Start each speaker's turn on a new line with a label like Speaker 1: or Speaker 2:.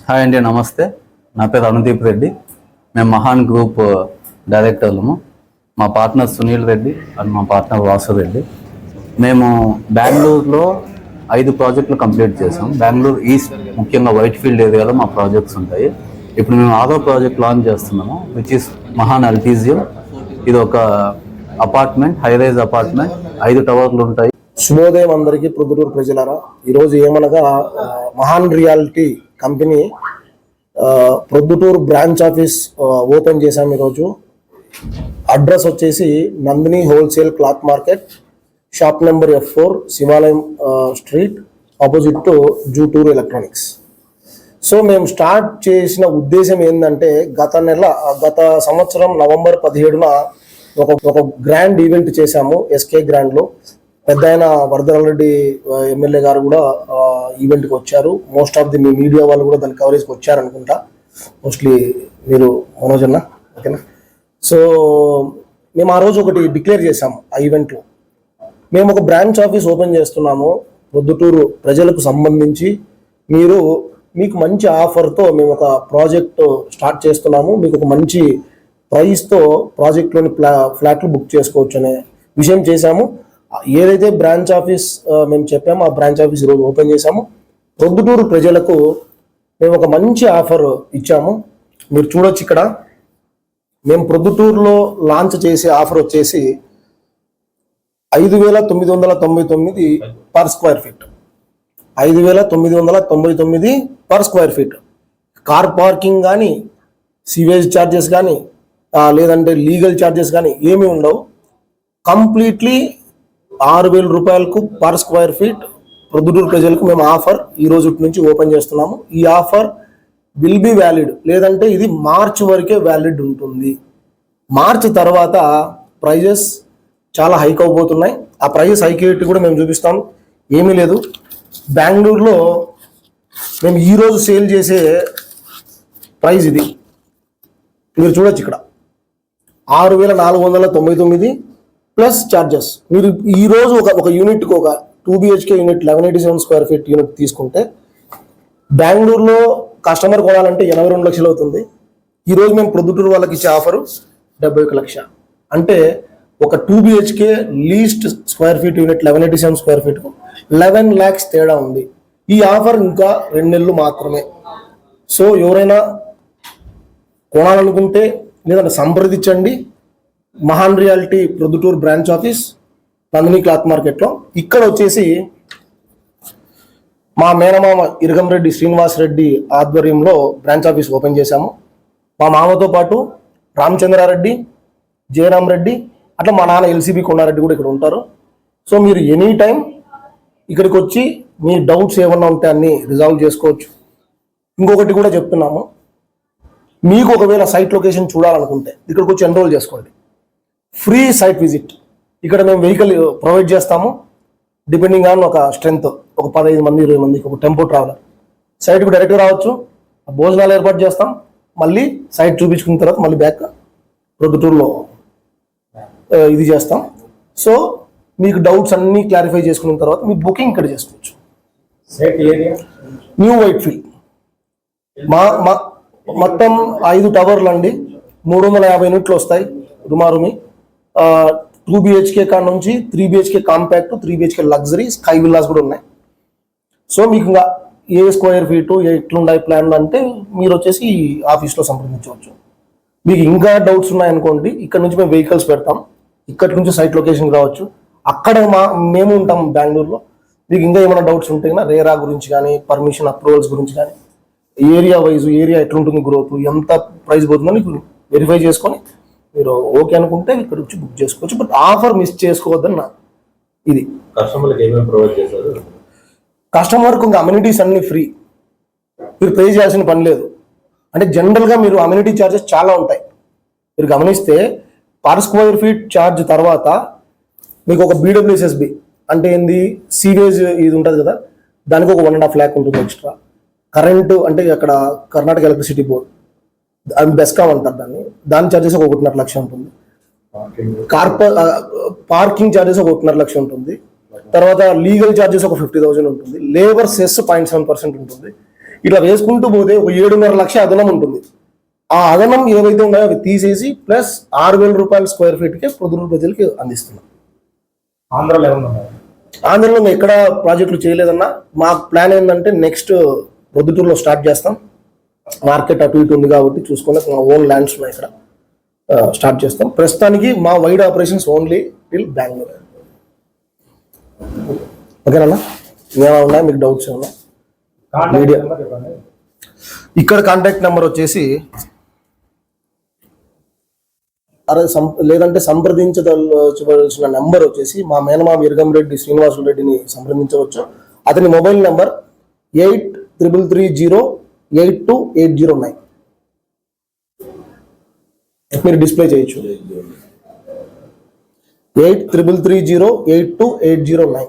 Speaker 1: Hi అండి, నమస్తే. నా పేరు అనుదీప్ రెడ్డి. మేము మహాన్ గ్రూప్ డైరెక్టర్లము. మా పార్ట్నర్ సునీల్ రెడ్డి అండ్ మా పార్ట్నర్ వాసు రెడ్డి. మేము బెంగళూరులో 5 ప్రాజెక్టులు కంప్లీట్ చేసాం. బెంగళూరు ఈస్ట్, ముఖ్యంగా వైట్ ఫీల్డ్ ఏరియాలో మా ప్రాజెక్ట్స్ ఉంటాయి. ఇప్పుడు మేము 6వ ప్రాజెక్ట్ లాంచ్ చేస్తున్నాము, విచ్ ఇస్ మహాన్ అల్టీజియం. ఇది ఒక అపార్ట్మెంట్, హై రైజ్ అపార్ట్మెంట్, 5 టవర్లు ఉంటాయి.
Speaker 2: శుభోదయం అందరికీ, ప్రొద్దుటూరు ప్రజలారా. ఈరోజు ఏమనగా Mahan reality company Proddatur branch office open చేశాం. ఈరోజు అడ్రస్ వచ్చేసి Nandini wholesale cloth market, shop number F4, Shivalayam street, opposite to Jutur electronics. So మేము స్టార్ట్ చేసిన ఉద్దేశం ఏంటంటే, గత సంవత్సరం నవంబర్ 17న ఒక గ్రాండ్ ఈవెంట్ చేశాము ఎస్కే గ్రాండ్లో. పెద్ద ఆయన వరదరాల్ రెడ్డి ఎమ్మెల్యే గారు కూడా ఈవెంట్కి వచ్చారు. మోస్ట్ ఆఫ్ ది మీ మీడియా వాళ్ళు కూడా దాని కవరేజ్కి వచ్చారనుకుంటా. మోస్ట్లీ మీరు మనోజ్ అన్న, ఓకేనా. సో మేము ఆ రోజు ఒకటి డిక్లేర్ చేసాము ఆ ఈవెంట్లో. మేము ఒక బ్రాంచ్ ఆఫీస్ ఓపెన్ చేస్తున్నాము ప్రొద్దుటూరు ప్రజలకు సంబంధించి. మీకు మంచి ఆఫర్తో మేము ఒక ప్రాజెక్ట్ స్టార్ట్ చేస్తున్నాము. మీకు ఒక మంచి ప్రైస్తో ప్రాజెక్ట్లోని ఫ్లాట్లు బుక్ చేసుకోవచ్చు అనే విషయం చేశాము. ఏదైతే బ్రాంచ్ ఆఫీస్ మేము చెప్పామో ఆ బ్రాంచ్ ఆఫీస్ ఈరోజు ఓపెన్ చేశాము. ప్రొద్దుటూరు ప్రజలకు మేము ఒక మంచి ఆఫర్ ఇచ్చాము. మీరు చూడొచ్చు ఇక్కడ. మేము ప్రొద్దుటూరులో లాంచ్ చేసే ఆఫర్ వచ్చేసి 5,999 per square feet. 5,999 per square feet. Car parking కానీ, సివేజ్ ఛార్జెస్ కానీ, లేదంటే లీగల్ ఛార్జెస్ కానీ ఏమీ ఉండవు. కంప్లీట్లీ 6,000 రూపాయలకు పర్ స్క్వేర్ ఫీట్ ప్రొద్దుటూరు ప్రజలకు మేము ఆఫర్ ఈ రోజు నుంచి ఓపెన్ చేస్తున్నాము. ఈ ఆఫర్ విల్ బి వ్యాలిడ్, లేదంటే ఇది మార్చ్ వరకే వ్యాలిడ్ ఉంటుంది. మార్చ్ తర్వాత ప్రైజెస్ చాలా హైక్ అవబోతున్నాయి. ఆ ప్రైజెస్ హైక్ అయ్యేట్టు కూడా మేము చూపిస్తాం. ఏమీ లేదు, బెంగళూరులో మేము ఈరోజు సేల్ చేసే ప్రైస్ ఇది. మీరు చూడొచ్చు ఇక్కడ 6,499 ప్లస్ ఛార్జెస్. మీరు ఈరోజు ఒక యూనిట్కి ఒక 2 BHK unit 1187 square feet unit తీసుకుంటే బెంగళూరులో కస్టమర్ కొనాలంటే 82 లక్షలు అవుతుంది. ఈరోజు మేము ప్రొద్దుటూరు వాళ్ళకి ఇచ్చే ఆఫరు 71 లక్ష. అంటే ఒక 2 BHK least square feet unit 1187 square ఫీట్కు 11 lakhs తేడా ఉంది. ఈ ఆఫర్ ఇంకా 2 నెలలు మాత్రమే. సో ఎవరైనా కొనాలనుకుంటే లేదంటే సంప్రదించండి. మహాన్ reality Proddatur branch office, Nandini cloth మార్కెట్లో. ఇక్కడ వచ్చేసి మా మేనమామ ఇరగంరెడ్డి శ్రీనివాస్ రెడ్డి ఆధ్వర్యంలో బ్రాంచ్ ఆఫీస్ ఓపెన్ చేశాము. మా మామతో పాటు రామచంద్రారెడ్డి, జయరామ్ రెడ్డి, అట్లా మా నాన్న LCB కొండారెడ్డి కూడా ఇక్కడ ఉంటారు. సో మీరు ఎనీ టైం ఇక్కడికి వచ్చి మీ డౌట్స్ ఏమన్నా ఉంటే అన్ని రిజాల్వ్ చేసుకోవచ్చు. ఇంకొకటి కూడా చెప్తున్నాము, మీకు ఒకవేళ సైట్ లొకేషన్ చూడాలనుకుంటే ఇక్కడికి వచ్చి ఎన్రోల్ చేసుకోండి. Free site visit. ఇక్కడ మేము వెహికల్ ప్రొవైడ్ చేస్తాము. డిపెండింగ్ ఆన్ ఒక స్ట్రెంత్, ఒక 15 మంది 20 మందికి ఒక టెంపో ట్రావెలర్ సైట్కి డైరెక్ట్గా రావచ్చు. భోజనాలు ఏర్పాటు చేస్తాం. మళ్ళీ సైట్ చూపించుకున్న తర్వాత మళ్ళీ బ్యాక్ ప్రొద్దుటూరులో ఇది చేస్తాం. సో మీకు డౌట్స్ అన్నీ క్లారిఫై చేసుకున్న తర్వాత మీ బుకింగ్ ఇక్కడ చేసుకోవచ్చు. న్యూ వైట్ ఫీల్డ్ మొత్తం 5 టవర్లు అండి. 350 యూనిట్లు వస్తాయి రుమారుమి. 2 BHK కాడ నుంచి 3 BHK compact, 3 BHK luxury, sky villas కూడా ఉన్నాయి. సో మీకు ఇంకా ఏ స్క్వేర్ ఫీటు ఎట్లున్నాయి ప్లాన్లు అంటే మీరు వచ్చేసి ఆఫీస్లో సంప్రదించవచ్చు. మీకు ఇంకా డౌట్స్ ఉన్నాయనుకోండి, ఇక్కడ నుంచి మేము వెహికల్స్ పెడతాం. ఇక్కడ నుంచి సైట్ లొకేషన్కి రావచ్చు. అక్కడ మేము ఉంటాం బెంగళూరులో. మీకు ఇంకా ఏమైనా డౌట్స్ ఉంటే కన్నా రేరా గురించి కానీ, పర్మిషన్ అప్రూవల్స్ గురించి కానీ, ఏరియా వైజ్ ఏరియా ఎట్లుంటుంది, గ్రోత్ ఎంత ప్రైస్ పోతుందని వెరిఫై చేసుకొని మీరు ఓకే అనుకుంటే ఇక్కడ వచ్చి బుక్ చేసుకోవచ్చు. బట్ ఆఫర్ మిస్ చేసుకోవద్దన్న ఇది. కస్టమర్కి ఇంకా అమ్యూనిటీస్ అన్ని ఫ్రీ, మీరు పే చేయాల్సిన పని లేదు. అంటే జనరల్గా మీరు అమ్యూనిటీ ఛార్జెస్ చాలా ఉంటాయి. మీరు గమనిస్తే పర్ స్క్వేర్ ఫీట్ ఛార్జ్ తర్వాత మీకు ఒక BWSSB అంటే ఏంది, సీవేజ్ ఇది ఉంటుంది కదా, దానికి ఒక 1.5 lakh ఉంటుంది ఎక్స్ట్రా. కరెంటు అంటే అక్కడ కర్ణాటక ఎలక్ట్రిసిటీ బోర్డ్, అది బెస్కామ్ అంటారు దాని ఛార్జెస్ ఒక 1.5 లక్ష ఉంటుంది. పార్కింగ్ ఛార్జెస్ ఒక 1.5 లక్ష ఉంటుంది. తర్వాత లీగల్ ఛార్జెస్ ఒక 50,000 ఉంటుంది. లేబర్ సెస్ 0.7% ఉంటుంది. ఇట్లా వేసుకుంటూ పోతే ఒక 7.5 లక్ష అదనం ఉంటుంది. ఆ అదనం ఏవైతే ఉన్నాయో అవి తీసేసి ప్లస్ 6,000 రూపాయల స్క్వేర్ ఫీట్కే ప్రొద్దుటూరు ప్రజలకి అందిస్తున్నాం. ఆంధ్రలో మేము ఎక్కడ ప్రాజెక్టులు చేయలేదన్నా. మా ప్లాన్ ఏంటంటే నెక్స్ట్ ప్రొద్దుటూరులో స్టార్ట్ చేస్తాం. మార్కెట్ అటు ఇటు ఉంది కాబట్టి చూసుకుని మా ఓన్ ల్యాండ్స్ ఉన్నాయి, ఇక్కడ స్టార్ట్ చేస్తాం. ప్రస్తుతానికి మా wide operations only till Bengaluru. ఓకేనా? ఏమైనా ఉన్నాయి మీకు డౌట్స్ ఏమన్నా? మీడియా ఇక్కడ కాంటాక్ట్ నెంబర్ వచ్చేసి లేదంటే సంప్రదించవలసిన నెంబర్ వచ్చేసి మా మేనమామ ఇరగంరెడ్డి శ్రీనివాసులు రెడ్డిని సంప్రదించవచ్చు. అతని మొబైల్ నెంబర్ 8330828809. మీరు డిస్ప్లే చేయొచ్చు. 8330828809.